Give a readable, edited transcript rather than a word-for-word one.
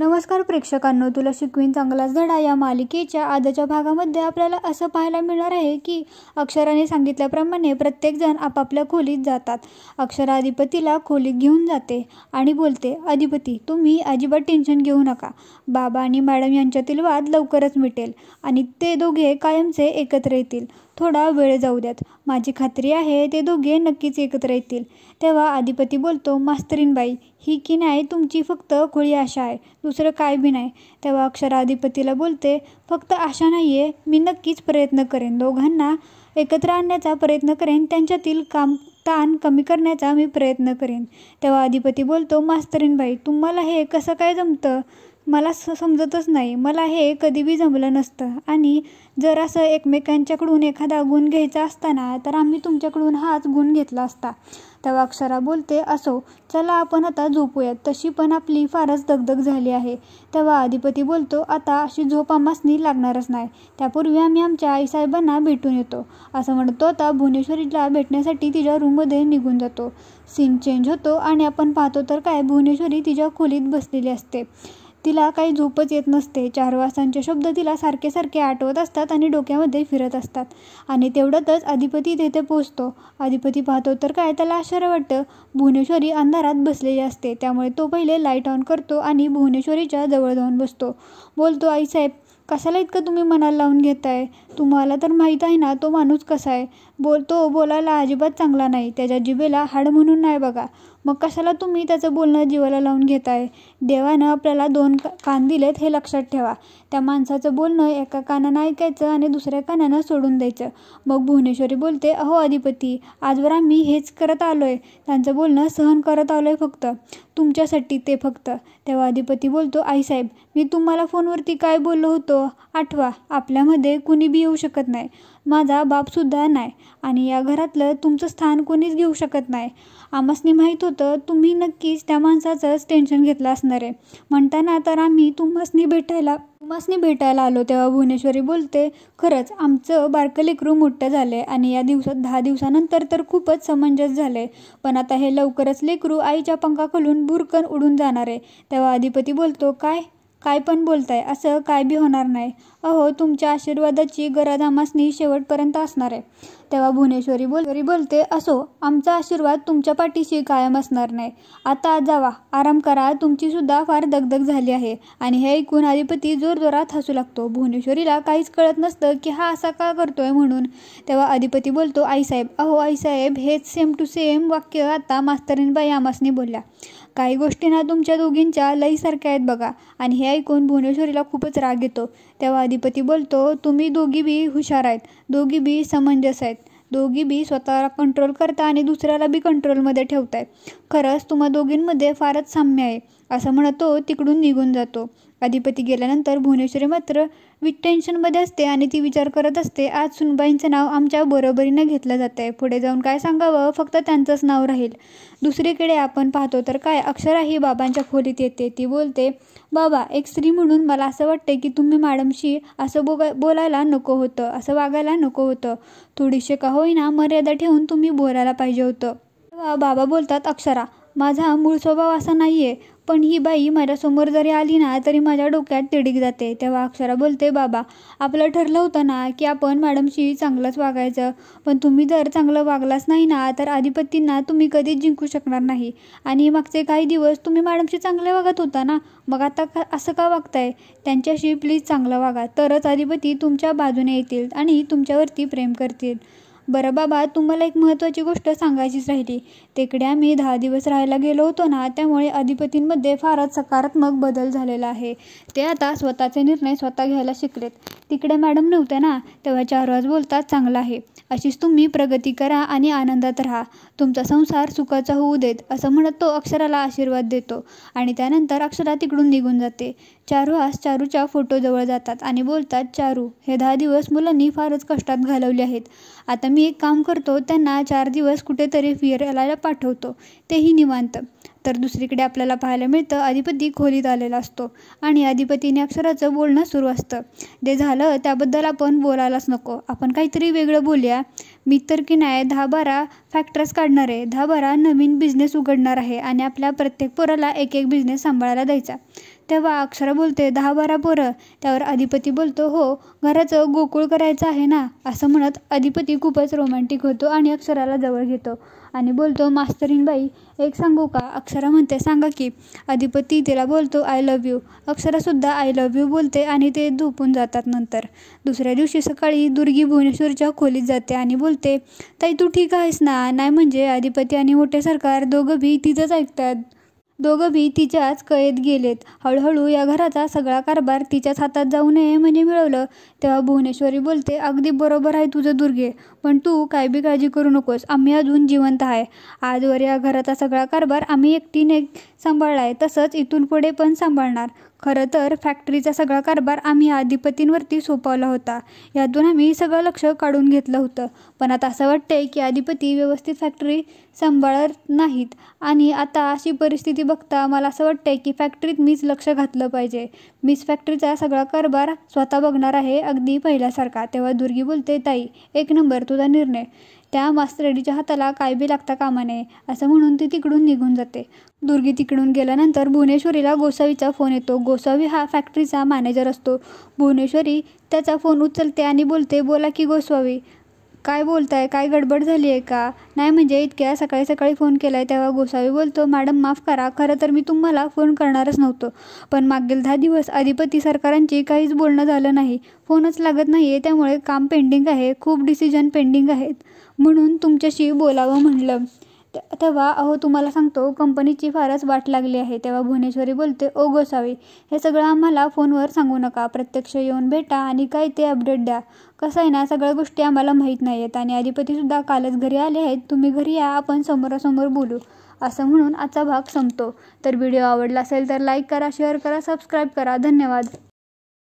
नमस्कार प्रेक्षकांनो, तुला शिकवीन चांगलाच धडा या मालिकेच्या आजच्या भागामध्ये आपल्याला असं पाहायला मिळणार आहे की अक्षराने सांगितल्याप्रमाणे प्रत्येकजण आपापल्या खोलीत जातात. अक्षरा अधिपतीला खोलीत घेऊन जाते आणि बोलते, अधिपती तुम्ही अजिबात टेन्शन घेऊ नका. बाबा आणि मॅडम यांच्यातील वाद लवकरच मिटेल आणि ते दोघे कायमचे एकत्र येतील. थोडा वेळ जाऊ द्यात, माझी खात्री आहे ते दोघे नक्कीच एकत्र येतील. तेव्हा अधिपती बोलतो, मास्तरीणबाई ही की नाही तुमची फक्त खुळी आशा आहे, दुसरं काय बी नाही. तेव्हा अक्षरा अधिपतीला बोलते, फक्त आशा नाही आहे, मी नक्कीच प्रयत्न करेन, दोघांना एकत्र आणण्याचा प्रयत्न करेन, त्यांच्यातील ताण कमी करण्याचा मी प्रयत्न करेन. तेव्हा अधिपती बोलतो, मास्तरीणबाई तुम्हाला हे कसं काय जमतं, मला समजतच नाही. मला हे कधी बी जमलं नसतं आणि जर असं एकमेकांच्याकडून एखादा गुण घ्यायचा असताना तर आम्ही तुमच्याकडून हाच गुण घेतला असता. तेव्हा अक्षरा बोलते, असो चला आपण आता झोपूयात, तशी पण आपली फारच दगदग झाली आहे. तेव्हा अधिपती बोलतो, आता अशी झोप आम्हासनी लागणारच नाही, त्यापूर्वी आम्ही आमच्या आईसाहेबांना भेटून येतो. असं म्हणतो आता भुवनेश्वरीला भेटण्यासाठी तिच्या रूममध्ये निघून जातो. सीन चेंज होतो आणि आपण पाहतो तर काय भुवनेश्वरी तिच्या खोलीत बसलेली असते. तिला काही झोपच येत नसते. 4 वाजतांचे शब्द तिला सारखे सारखे आठवत असतात आणि डोक्यामध्ये फिरत असतात. आणि तेवढ्यातच अधिपती तेथे पोहोचतो. अधिपती पाहतो तर काय त्याला आश्चर्य वाटतं. भुवनेश्वरी अंधारात बसलेली असते, त्यामुळे तो पहिले लाईट ऑन करतो आणि भुवनेश्वरीच्या जवळ जाऊन बसतो. बोलतो, आईसाहेब कशाला इतकं तुम्ही मनाला लावून घेताय, तुम्हाला तर माहीत आहे ना तो माणूस कसा आहे. बोलायला अजिबात चांगला नाही, त्याच्या जिभेला हाड म्हणून नाही बघा. मग कशाला तुम्ही त्याचं बोलणं जीवाला लावून घेताय. देवानं आपल्याला 2 कान दिलेत हे लक्षात ठेवा. त्या माणसाचं बोलणं एका कानानं ऐकायचं आणि दुसऱ्या कानानं सोडून द्यायचं. मग भुवनेश्वरी बोलते, अहो अधिपती आजवर आम्ही हेच करत आलोय, त्यांचं बोलणं सहन करत आलोय फक्त तुमच्यासाठी, ते फक्त. तेव्हा अधिपती बोलतो, आईसाहेब मी तुम्हाला फोनवरती काय बोललो होतो आठवा, आपल्यामध्ये कुणी बी येऊ शकत नाही, माझा बापसुद्धा नाही आणि या घरातलं तुमचं स्थान कोणीच घेऊ शकत नाही. आम्हासनी माहीत होतं तुम्ही नक्कीच त्या माणसाचंच टेन्शन घेतलं असणार आहे, म्हणताना तर आम्ही तुम्हासनी भेटायला आलो. तेव्हा भुवनेश्वरी बोलते, खरंच आमचं बारकं लेकरू मोठं झालं आहे आणि या 10 दिवसानंतर तर खूपच समंजस झालं आहे, पण आता हे लवकरच लेकरू आईच्या पंखाखालून भुरकन उडून जाणार आहे. तेव्हा अधिपती बोलतो, काय पण बोलताय, असं काय बी होणार नाही. अहो तुमच्या आशीर्वादाची गरज आम्हासनी शेवटपर्यंत असणार आहे. तेव्हा भुवनेश्वरी बोलते, असो आमचा आशीर्वाद तुमच्या पाठीशी कायम असणार नाही. आता जावा आराम करा, तुमची सुद्धा फार दगदग झाली आहे. आणि हे ऐकून अधिपती जोरजोरात हसू लागतो. भुवनेश्वरीला काहीच कळत नसतं की हा असा का करतोय म्हणून. तेव्हा अधिपती बोलतो, आईसाहेब अहो आईसाहेब हेच सेम टू सेम वाक्य आता मास्तरीणबाई आम्हासनी बोलल्या. काही गोष्टी ना तुमच्या दोघींच्या लईसारख्या आहेत बघा. आणि हे ऐकून भुवनेश्वरीला खूपच राग येतो. तेव्हा अधिपती बोलतो, तुम्ही दोघी बी हुशार आहेत, दोघी बी समंजस आहेत, दोघी बी स्वतःला कंट्रोल करता आणि दुसऱ्याला बी कंट्रोलमध्ये ठेवताय. खरंच तुम्हा दोघींमध्ये फारच साम्य आहे. असं म्हणत तो तिकडून निघून जातो. अधिपती गेल्यानंतर भुवनेश्वरी मात्र टेन्शनमध्ये असते आणि ती विचार करत असते, आज सुनबाईंचं नाव आमच्या बरोबरीनं घेतलं जात आहे, पुढे जाऊन काय सांगावं, फक्त त्यांचंच नाव राहील. दुसरीकडे आपण पाहतो तर काय अक्षरा ही बाबांच्या खोलीत येते. ती बोलते, बाबा एक स्त्री म्हणून मला असं वाटतं की तुम्ही मॅडमशी असं बोलायला नको होतं, असं वागायला नको होतं, थोडीशी का होईना मर्यादा ठेवून तुम्ही बोलायला पाहिजे होतं. तेव्हा बाबा बोलतात, अक्षरा माझा मूळ स्वभाव असा नाही आहे, पण ही बाई माझ्यासमोर जरी आली ना तरी माझ्या डोक्यात तिडीक जाते. तेव्हा अक्षरा बोलते, बाबा आपलं ठरलं होतं ना की आपण मॅडमशी चांगलंच वागायचं, पण तुम्ही जर चांगलं वागलाच नाही ना तर अधिपतींना तुम्ही कधीच जिंकू शकणार नाही. आणि मागचे काही दिवस तुम्ही मॅडमशी चांगले वागत होता ना, मग आता असं का वागताय. त्यांच्याशी प्लीज चांगलं वागा, तरच अधिपती तुमच्या बाजूने येतील आणि तुमच्यावरती प्रेम करतील. बरं बाबा तुम्हाला एक महत्त्वाची गोष्ट सांगायचीच राहिली. तिकडे आम्ही 10 दिवस राहायला गेलो होतो ना, त्यामुळे अधिपतींमध्ये फारच सकारात्मक बदल झालेला आहे. ते आता स्वतःचे निर्णय स्वतः घ्यायला शिकलेत. तिकडे मॅडम नव्हत्या ना. तेव्हा चारुहास बोलतात, चांगलं आहे, अशीच तुम्ही प्रगती करा आणि आनंदात राहा, तुमचा संसार सुखाचा होऊ देत, असं म्हणत तो अक्षराला आशीर्वाद देतो. आणि त्यानंतर अक्षरा तिकडून निघून जाते. चारुहास चारूच्या फोटोजवळ जातात आणि बोलतात, चारू हे 10 दिवस मुलांनी फारच कष्टात घालवले आहेत, आता मी एक काम करतो, त्यांना 4 दिवस कुठेतरी फिरायला पाठवतो, तेही निवांत. तर दुसरीकडे आपल्याला पाहायला मिळतं अधिपती खोलीत आलेला असतो आणि अधिपतीने अक्षराचं बोलणं सुरू असतं. जे झालं त्याबद्दल आपण बोलायलाच नको, आपण काहीतरी वेगळं बोलूया. मी तर की नाही 10-12 फॅक्टर्स काढणार आहे, 10-12 नवीन बिझनेस उघडणार आहे आणि आपल्या प्रत्येक पोराला एक बिझनेस सांभाळायला द्यायचा. तेव्हा अक्षरा बोलते 10-12 पोरं. त्यावर अधिपती बोलतो हो, घराचं गोकुळ करायचं आहे ना. असं म्हणत अधिपती खूपच रोमॅन्टिक होतो आणि अक्षराला जवळ घेतो आणि बोलतो मास्तरीणबाई एक सांगू का. अक्षरा म्हणते सांगा की. अधिपती तिला बोलतो आय लव्ह यू. अक्षरासुद्धा आय लव्ह यू बोलते आणि ते झोपून जातात. नंतर दुसऱ्या दिवशी सकाळी दुर्गी भुवनेश्वरीच्या खोलीत जाते आणि बोलते ताई तू ठीक आहेस ना. नाही म्हणजे अधिपती आणि मोठे सरकार दोघं बी तिचंच ऐकतात. दोघं बी तिच्याच कळेत गेलेत. हळूहळू या घराचा सगळा कारभार तिच्याच हातात जाऊ नये म्हणजे मिळवलं. तेव्हा भुवनेश्वरी बोलते अगदी बरोबर आहे तुझं दुर्गे, पण तू काय बी काळजी करू नकोस. आम्ही अजून जिवंत आहे. आजवर या घराचा सगळा कारभार आम्ही एकटीने सांभाळला आहे, तसंच इथून पुढे पण सांभाळणार. खरं तर फॅक्टरीचा सगळा कारभार आम्ही अधिपतींवरती सोपवला होता. यातून आम्ही सगळं लक्ष काढून घेतलं होतं. पण आता असं वाटतंय की अधिपती व्यवस्थित फॅक्टरी सांभाळत नाहीत आणि आता अशी परिस्थिती बघता मला असं वाटतंय की फॅक्टरीत मीच लक्ष घातलं पाहिजे. मीच फॅक्टरीचा सगळा कारभार स्वतः बघणार आहे, अगदी पहिल्यासारखा. तेव्हा दुर्गी बोलते ताई एक नंबर तुझा निर्णय. त्या मास्तरडीच्या हाताला काय बी लागता कामा नये. असं म्हणून ती तिकडून निघून जाते. दुर्गी तिकडून गेल्यानंतर भुवनेश्वरीला गोसावीचा फोन येतो. गोसावी हा फॅक्टरीचा मॅनेजर असतो. भुवनेश्वरी त्याचा फोन उचलते आणि बोलते बोला की गोसावी, काय बोलताय, काय गडबड झाली आहे का. नाही म्हणजे इतक्या सकाळी सकाळी फोन केला आहे. तेव्हा गोसावी बोलतो मॅडम माफ करा, खरं तर मी तुम्हाला फोन करणारच नव्हतो, पण मागील 10 दिवस अधिपती सरकारांची काहीच बोलणं झालं नाही. फोनच लागत नाही आहे, त्यामुळे काम पेंडिंग आहे, खूप डिसिजन पेंडिंग आहेत, म्हणून तुमच्याशी बोलावं म्हणलं. तेव्हा अहो तुम्हाला सांगतो कंपनीची फारच वाट लागली आहे. तेव्हा भुवनेश्वरी बोलते ओ गोसावी, हे सगळं आम्हाला फोनवर सांगू नका, प्रत्यक्ष येऊन भेटा आणि काय ते अपडेट द्या. कसं आहे ना, सगळ्या गोष्टी आम्हाला माहीत नाही आहेत आणि अधिपतीसुद्धा कालच घरी आले आहेत. तुम्ही घरी या, आपण समोरासमोर बोलू. असं म्हणून आजचा भाग संपतो. तर व्हिडिओ आवडला असेल तर लाईक करा, शेअर करा, सबस्क्राईब करा. धन्यवाद.